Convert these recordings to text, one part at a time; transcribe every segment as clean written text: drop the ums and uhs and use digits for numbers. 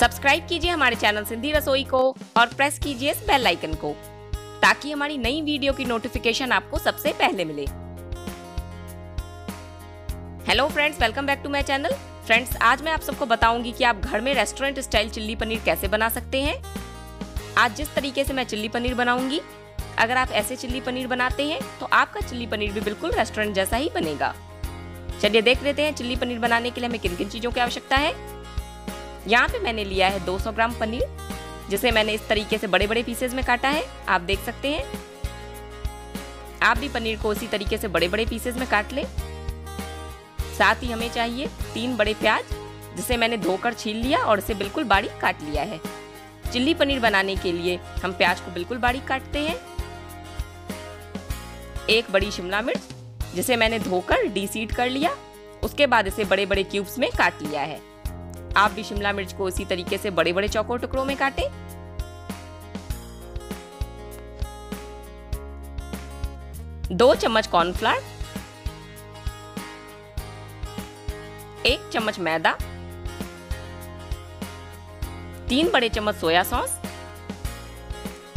Subscribe कीजिए हमारे channel Sindhi रसोई को और प्रेस कीजिए इस बेल आइकन को ताकि हमारी नई वीडियो की नोटिफिकेशन आपको सबसे पहले मिले। Hello friends, welcome back to my channel. Friends, आज मैं आप सबको बताऊंगी कि आप घर में रेस्टोरेंट स्टाइल चिल्ली पनीर कैसे बना सकते हैं। आज जिस तरीके से मैं चिल्ली पनीर बनाऊंगी, अगर आप ऐसे चिल्ली पनीर बनाते हैं तो आपका चिल्ली पनीर भी बिल्कुल रेस्टोरेंट जैसा ही बनेगा। चलिए देख लेते हैं चिल्ली पनीर बनाने के लिए हमें किन किन चीजों की आवश्यकता है। यहाँ पे मैंने लिया है 200 ग्राम पनीर, जिसे मैंने इस तरीके से बड़े बड़े पीसेज में काटा है। आप देख सकते हैं। आप भी पनीर को इसी तरीके से बड़े बड़े पीसेज में काट लें। साथ ही हमें चाहिए 3 बड़े प्याज, जिसे मैंने धोकर छील लिया और इसे बिल्कुल बारीक काट लिया है। चिल्ली पनीर बनाने के लिए हम प्याज को बिल्कुल बारीक काटते हैं। 1 बड़ी शिमला मिर्च, जिसे मैंने धोकर डीसीड कर लिया, उसके बाद इसे बड़े बड़े क्यूब्स में काट लिया है। आप भी शिमला मिर्च को इसी तरीके से बड़े बड़े चौकोर टुकड़ों में काटें। दो चम्मच कॉर्नफ्लावर, 1 चम्मच मैदा, 3 बड़े चम्मच सोया सॉस,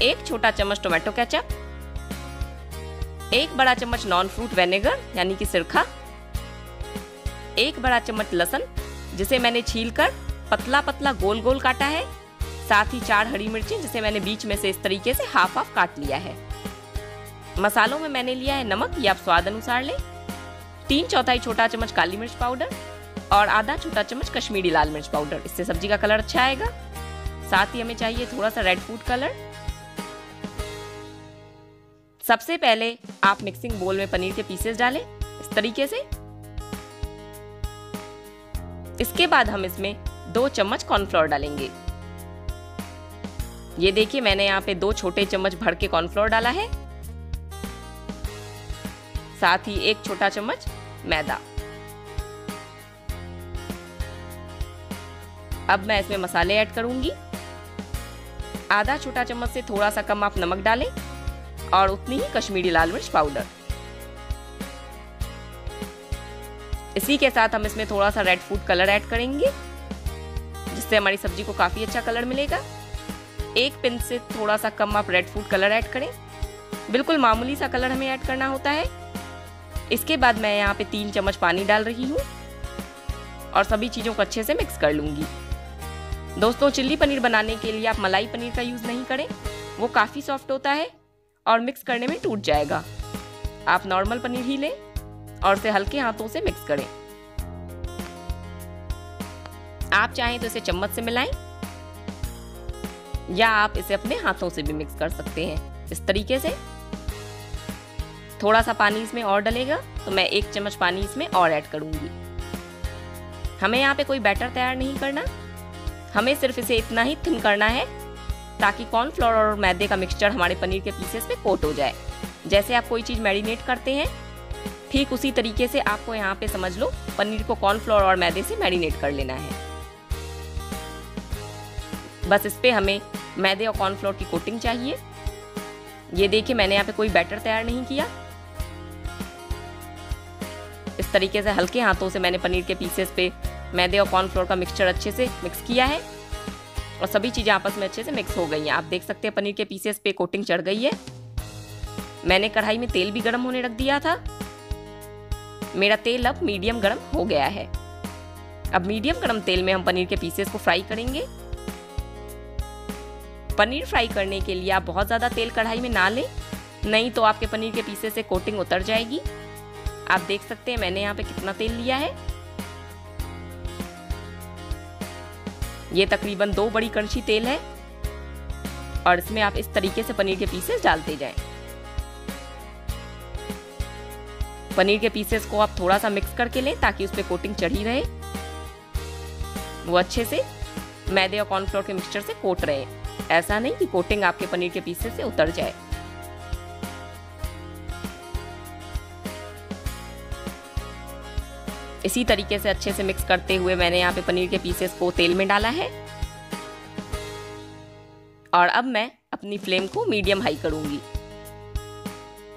1 छोटा चम्मच टोमेटो केचप, 1 बड़ा चम्मच नॉन फ्रूट विनेगर यानी कि सिरका, 1 बड़ा चम्मच लहसुन, जिसे मैंने छीलकर पतला पतला गोल गोल काटा है। साथ ही 4 हरी मिर्चें, जिसे मैंने बीच में से इस तरीके से हाफ हाफ काट लिया है। मसालों में मैंने लिया है नमक, ये आप स्वाद अनुसार लें, 3/4 छोटा चम्मच काली मिर्च पाउडर और आधा छोटा चम्मच कश्मीरी लाल मिर्च पाउडर। इससे सब्जी का कलर अच्छा आएगा। साथ ही हमें चाहिए थोड़ा सा रेड फूड कलर। सबसे पहले आप मिक्सिंग बोल में पनीर के पीसेस डालें इस तरीके से। इसके बाद हम इसमें 2 चम्मच कॉर्नफ्लोर डालेंगे। ये देखिए, मैंने यहाँ पे 2 छोटे चम्मच भर के कॉर्नफ्लोर डाला है। साथ ही 1 छोटा चम्मच मैदा। अब मैं इसमें मसाले ऐड करूंगी। आधा छोटा चम्मच से थोड़ा सा कम आप नमक डालें और उतनी ही कश्मीरी लाल मिर्च पाउडर। इसी के साथ हम इसमें थोड़ा सा रेड फूड कलर ऐड करेंगे, जिससे हमारी सब्जी को काफी अच्छा कलर मिलेगा। 1 पिंच से थोड़ा सा कम आप रेड फूड कलर ऐड करें। बिल्कुल मामूली सा कलर हमें ऐड करना होता है। इसके बाद मैं यहाँ पे 3 चम्मच पानी डाल रही हूँ और सभी चीजों को अच्छे से मिक्स कर लूंगी। दोस्तों, चिल्ली पनीर बनाने के लिए आप मलाई पनीर का यूज नहीं करें, वो काफी सॉफ्ट होता है और मिक्स करने में टूट जाएगा। आप नॉर्मल पनीर ही लें और इसे हल्के हाथों से मिक्स करें। आप चाहें तो इसे चम्मच से मिलाएं या आप इसे अपने हाथों से भी मिक्स कर सकते हैं इस तरीके से। थोड़ा सा पानी इसमें और डलेगा तो मैं 1 चम्मच पानी इसमें और ऐड करूंगी। हमें यहाँ पे कोई बैटर तैयार नहीं करना, हमें सिर्फ इसे इतना ही थिन करना है ताकि कॉर्नफ्लोर और मैदे का मिक्सचर हमारे पनीर के पीसेस पे कोट हो जाए। जैसे आप कोई चीज मैरिनेट करते हैं, ठीक उसी तरीके से आपको यहाँ पे समझ लो पनीर को कॉर्नफ्लोर और मैदे से मैरिनेट कर लेना है। बस इस पे हमें मैदे और कॉर्नफ्लोर की कोटिंग चाहिए। ये देखिए, मैंने यहाँ पे कोई बैटर तैयार नहीं किया। इस तरीके से हल्के हाथों से मैंने पनीर के पीसेस पे मैदे और कॉर्नफ्लोर का मिक्सचर अच्छे से मिक्स किया है और सभी चीजें आपस में अच्छे से मिक्स हो गई हैं। आप देख सकते हैं पनीर के पीसेस पे कोटिंग चढ़ गई है। मैंने कढ़ाई में तेल भी गर्म होने रख दिया था। मेरा तेल अब मीडियम गर्म हो गया है। अब मीडियम गर्म तेल में हम पनीर के पीसेस को फ्राई करेंगे। पनीर फ्राई करने के लिए आप बहुत ज्यादा तेल कढ़ाई में ना लें, नहीं तो आपके पनीर के पीसेस से कोटिंग उतर जाएगी। आप देख सकते हैं मैंने यहाँ पे कितना तेल लिया है। ये तकरीबन 2 बड़ी कड़छी तेल है और इसमें आप इस तरीके से पनीर के पीसेस डालते जाएं। पनीर के पीसेस को आप थोड़ा सा मिक्स करके लें ताकि उस पे कोटिंग चढ़ी रहे, वो अच्छे से मैदे और कॉर्नफ्लोर के मिक्सचर से कोट रहे। ऐसा नहीं कि कोटिंग आपके पनीर के पीसेस से उतर जाए। इसी तरीके से अच्छे से मिक्स करते हुए मैंने यहाँ पे पनीर के पीसेस को तेल में डाला है और अब मैं अपनी फ्लेम को मीडियम हाई करूंगी।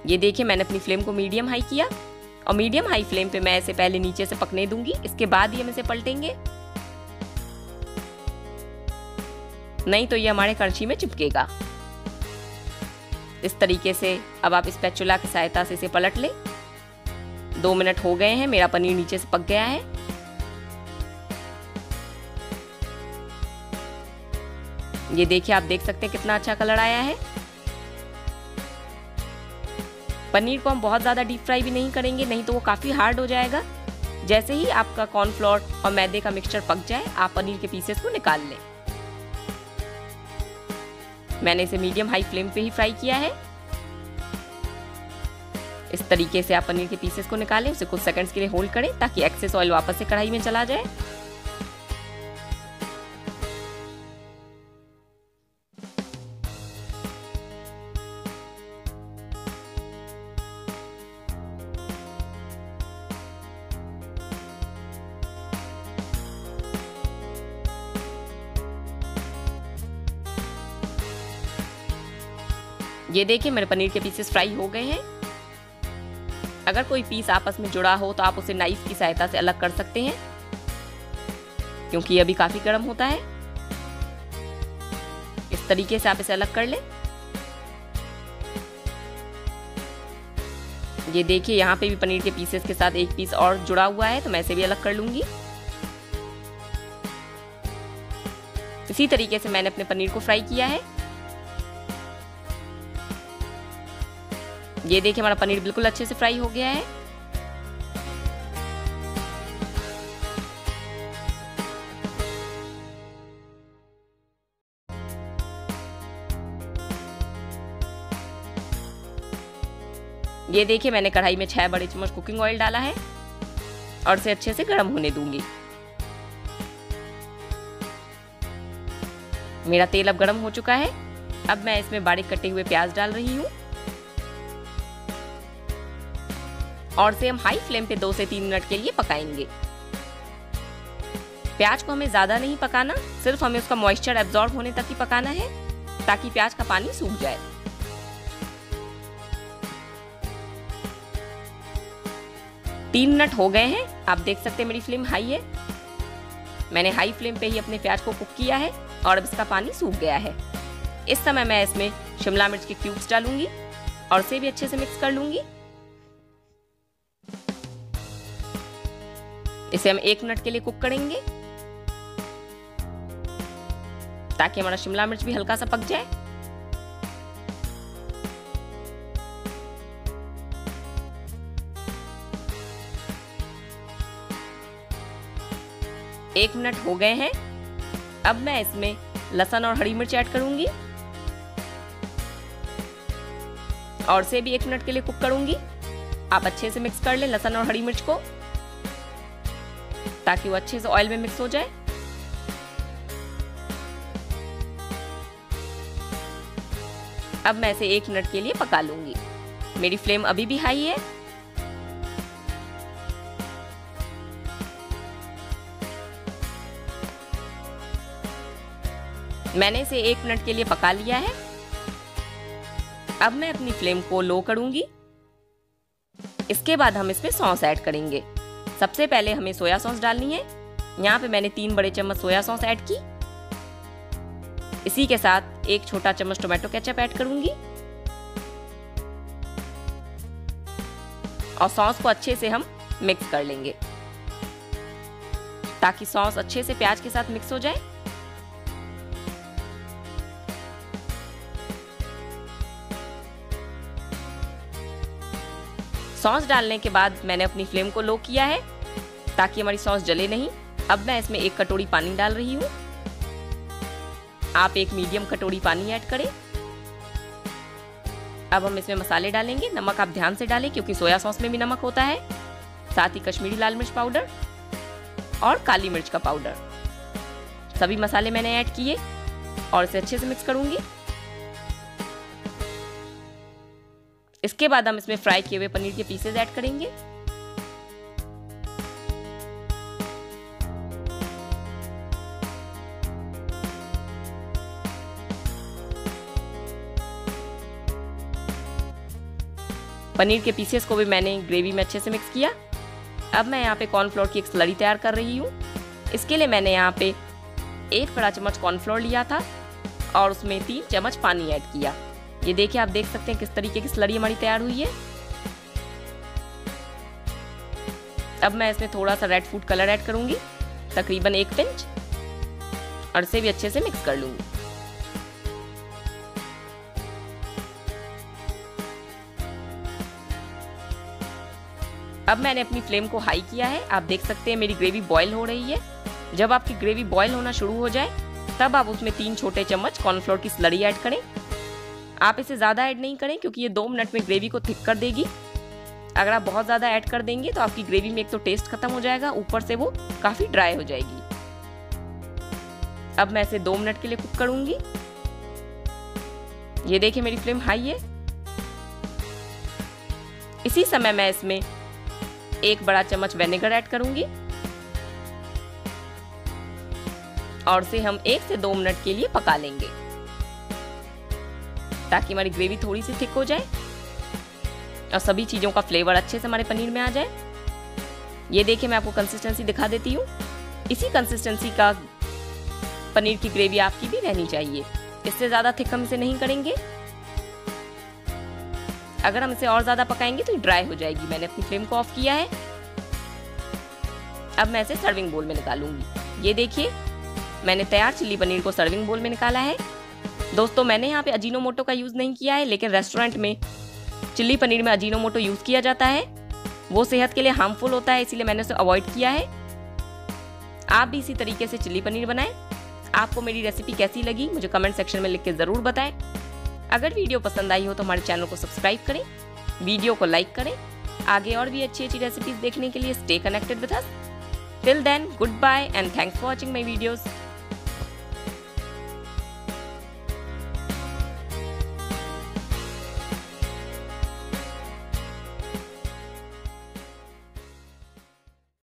ये देखिए, मैंने अपनी फ्लेम को मीडियम हाई किया और मीडियम हाई फ्लेम पे मैं इसे पहले नीचे से पकने दूंगी, इसके बाद ही हम इसे पलटेंगे। नहीं तो ये हमारे करछी में चिपकेगा। इस तरीके से अब आप स्पैचुला की सहायता से इसे पलट लें। 2 मिनट हो गए हैं, मेरा पनीर नीचे से पक गया है। ये देखिए, आप देख सकते हैं कितना अच्छा कलर आया है। पनीर को हम बहुत ज़्यादा डीप फ्राई भी नहीं करेंगे, नहीं तो वो काफ़ी हार्ड हो जाएगा। जैसे ही आपका कॉर्नफ्लोर और मैदे का मिक्सचर पक जाए, आप पनीर के पीसेस को निकाल लें। मैंने इसे मीडियम हाई फ्लेम पे ही फ्राई किया है। इस तरीके से आप पनीर के पीसेस को निकालें, उसे कुछ सेकंड्स के लिए होल्ड करें ताकि एक्सेस ऑयल वापस से कढ़ाई में चला जाए। ये देखिए, मेरे पनीर के पीसेस फ्राई हो गए हैं। अगर कोई पीस आपस में जुड़ा हो तो आप उसे नाइफ की सहायता से अलग कर सकते हैं, क्योंकि ये अभी काफी गर्म होता है। इस तरीके से आप इसे अलग कर लें। ये देखिए, यहाँ पे भी पनीर के पीसेस के साथ एक पीस और जुड़ा हुआ है, तो मैं इसे भी अलग कर लूंगी। इसी तरीके से मैंने अपने पनीर को फ्राई किया है। ये देखिए, हमारा पनीर बिल्कुल अच्छे से फ्राई हो गया है। ये देखिए, मैंने कढ़ाई में 6 बड़े चम्मच कुकिंग ऑयल डाला है और इसे अच्छे से गर्म होने दूंगी। मेरा तेल अब गर्म हो चुका है। अब मैं इसमें बारीक कटे हुए प्याज डाल रही हूँ और इसे हम हाई फ्लेम पे 2 से 3 मिनट के लिए पकाएंगे। प्याज को हमें ज्यादा नहीं पकाना, सिर्फ हमें उसका मॉइस्चर एब्जॉर्ब होने तक ही पकाना है ताकि प्याज का पानी सूख जाए। तीन मिनट हो गए हैं। आप देख सकते हैं मेरी फ्लेम हाई है। मैंने हाई फ्लेम पे ही अपने प्याज को कुक किया है और अब इसका पानी सूख गया है। इस समय मैं इसमें शिमला मिर्च के क्यूब्स डालूंगी और इसे भी अच्छे से मिक्स कर लूंगी। इसे हम 1 मिनट के लिए कुक करेंगे ताकि हमारा शिमला मिर्च भी हल्का सा पक जाए। एक मिनट हो गए हैं। अब मैं इसमें लहसुन और हरी मिर्च ऐड करूंगी और इसे भी 1 मिनट के लिए कुक करूंगी। आप अच्छे से मिक्स कर लें लहसुन और हरी मिर्च को ताकि वो अच्छे से ऑयल में मिक्स हो जाए। अब मैं इसे 1 मिनट के लिए पका लूंगी। मेरी फ्लेम अभी भी हाई है। मैंने इसे 1 मिनट के लिए पका लिया है। अब मैं अपनी फ्लेम को लो करूंगी। इसके बाद हम इसमें सॉस ऐड करेंगे। सबसे पहले हमें सोया सॉस डालनी है। यहाँ पे मैंने 3 बड़े चम्मच सोया सॉस ऐड की। इसी के साथ 1 छोटा चम्मच टोमेटो केचप ऐड करूंगी और सॉस को अच्छे से हम मिक्स कर लेंगे ताकि सॉस अच्छे से प्याज के साथ मिक्स हो जाए। सॉस डालने के बाद मैंने अपनी फ्लेम को लो किया है ताकि हमारी सॉस जले नहीं। अब मैं इसमें 1 कटोरी पानी डाल रही हूँ। आप 1 मीडियम कटोरी पानी ऐड करें। अब हम इसमें मसाले डालेंगे। नमक आप ध्यान से डालें क्योंकि सोया सॉस में भी नमक होता है। साथ ही कश्मीरी लाल मिर्च पाउडर और काली मिर्च का पाउडर, सभी मसाले मैंने ऐड किए और इसे अच्छे से मिक्स करूंगी। इसके बाद हम इसमें फ्राई किए हुए पनीर के पीसेस ऐड करेंगे। पनीर के पीसेस को भी मैंने ग्रेवी में अच्छे से मिक्स किया। अब मैं यहाँ पे कॉर्नफ्लोर की एक स्लरी तैयार कर रही हूँ। इसके लिए मैंने यहाँ पे 1 बड़ा चम्मच कॉर्नफ्लोर लिया था और उसमें 3 चम्मच पानी ऐड किया। ये देखिए, आप देख सकते हैं किस तरीके की स्लरी हमारी तैयार हुई है। अब मैं इसमें थोड़ा सा रेड फूड कलर ऐड करूंगी, तकरीबन 1 पिंच, और इसे भी अच्छे से मिक्स कर लूंगी। अब मैंने अपनी फ्लेम को हाई किया है। आप देख सकते हैं मेरी ग्रेवी बॉईल हो रही है। जब आपकी ग्रेवी बॉईल होना शुरू हो जाए तब आप उसमें 3 छोटे चम्मच कॉर्नफ्लोर की स्लरी ऐड करें। आप इसे ज़्यादा ऐड नहीं करें क्योंकि ये 2 मिनट में ग्रेवी को थिक कर देगी। अगर आप बहुत ज़्यादा ऐड कर देंगे तो आपकी ग्रेवी में एक तो टेस्ट खत्म हो जाएगा, ऊपर से वो काफ़ी ड्राई हो जाएगी। अब मैं इसे 2 मिनट के लिए कुक करूंगी। ये देखिए, मेरी फ्लेम हाई है। इसी समय मैं इसमें 1 बड़ा चम्मच विनेगर ऐड करूंगी और इसे हम 1 से 2 मिनट के लिए पका लेंगे ताकि हमारी ग्रेवी थोड़ी सी थिक हो जाए और सभी चीजों का फ्लेवर अच्छे से हमारे पनीर में आ जाए। ये देखिए, मैं आपको कंसिस्टेंसी दिखा देती हूँ। इसी कंसिस्टेंसी का पनीर की ग्रेवी आपकी भी रहनी चाहिए। इससे ज्यादा थिक हम इसे नहीं करेंगे। अगर हम इसे और ज्यादा पकाएंगे तो ड्राई हो जाएगी। मैंने अपनी फ्लेम को ऑफ किया है। अब मैं इसे सर्विंग बोल में निकालूंगी। ये देखिए, मैंने तैयार चिल्ली पनीर को सर्विंग बोल में निकाला है। दोस्तों, मैंने यहाँ पे अजीनोमोटो का यूज नहीं किया है, लेकिन रेस्टोरेंट में चिल्ली पनीर में अजीनोमोटो यूज किया जाता है। वो सेहत के लिए हार्मफुल होता है, इसीलिए मैंने उसे अवॉइड किया है। आप भी इसी तरीके से चिल्ली पनीर बनाएं। आपको मेरी रेसिपी कैसी लगी मुझे कमेंट सेक्शन में लिख के जरूर बताएं। अगर वीडियो पसंद आई हो तो हमारे चैनल को सब्सक्राइब करें, वीडियो को लाइक करें। आगे और भी अच्छी अच्छी रेसिपीज देखने के लिए stay connected with us. Till then, good bye and thanks for watching my videos.